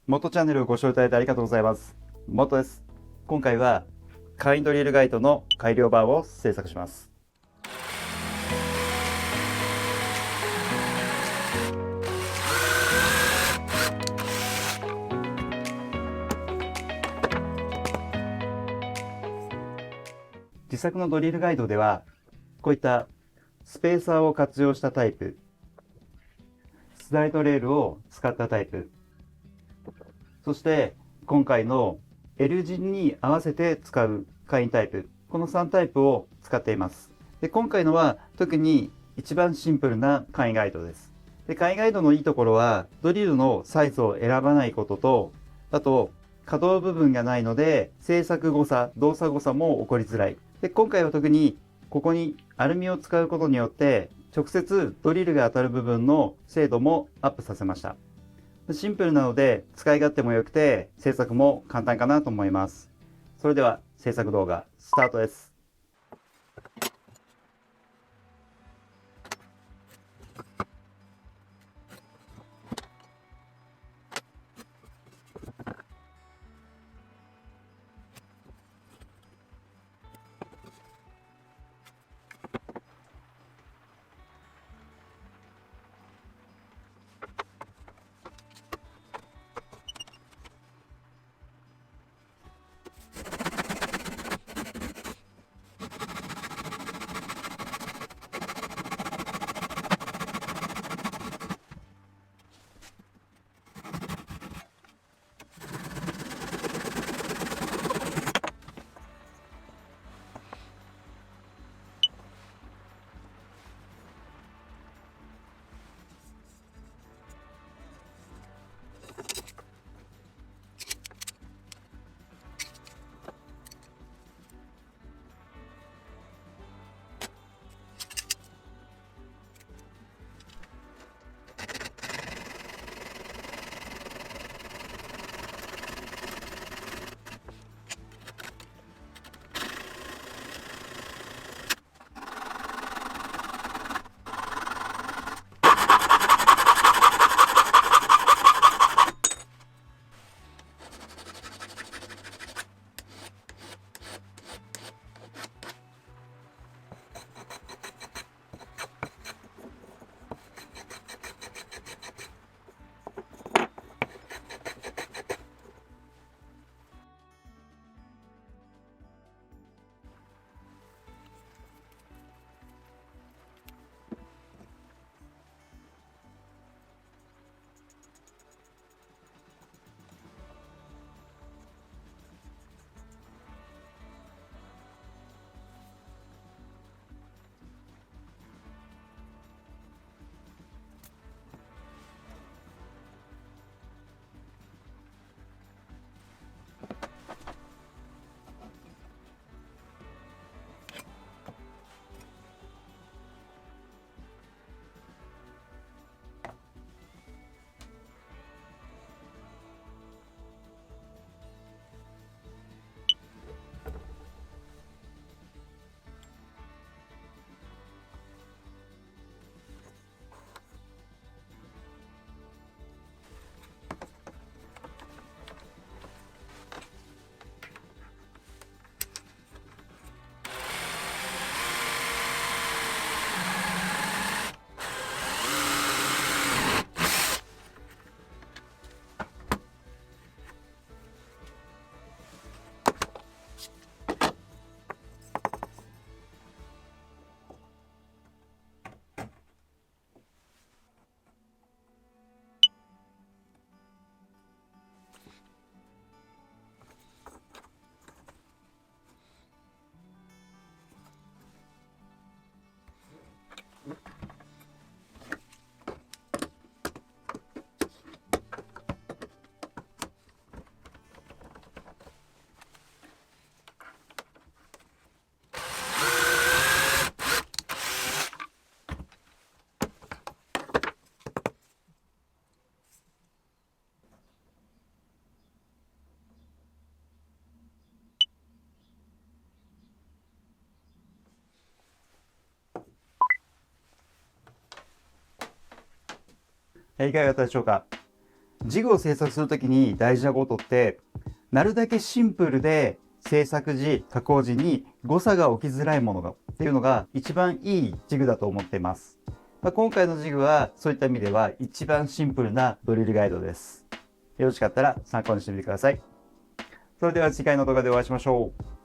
元チャンネルをご視聴いただいてありがとうございます。元です。今回は簡易ドリルガイドの改良版を制作します。自作のドリルガイドでは、こういったスペーサーを活用したタイプ、スライドレールを使ったタイプ、そして今回の L 字に合わせて使う簡易タイプ、この3タイプを使っています。で、今回のは特に一番シンプルな簡易ガイドです。で、簡易ガイドのいいところはドリルのサイズを選ばないことと、あと可動部分がないので制作誤差、動作誤差も起こりづらい。で、今回は特にここにアルミを使うことによって直接ドリルが当たる部分の精度もアップさせました。シンプルなので使い勝手も良くて制作も簡単かなと思います。それでは制作動画スタートです。いかがだったでしょうか。ジグを制作するときに大事なことって、なるだけシンプルで制作時、加工時に誤差が起きづらいものがっていうのが一番いいジグだと思っています。今回のジグはそういった意味では一番シンプルなドリルガイドです。よろしかったら参考にしてみてください。それでは次回の動画でお会いしましょう。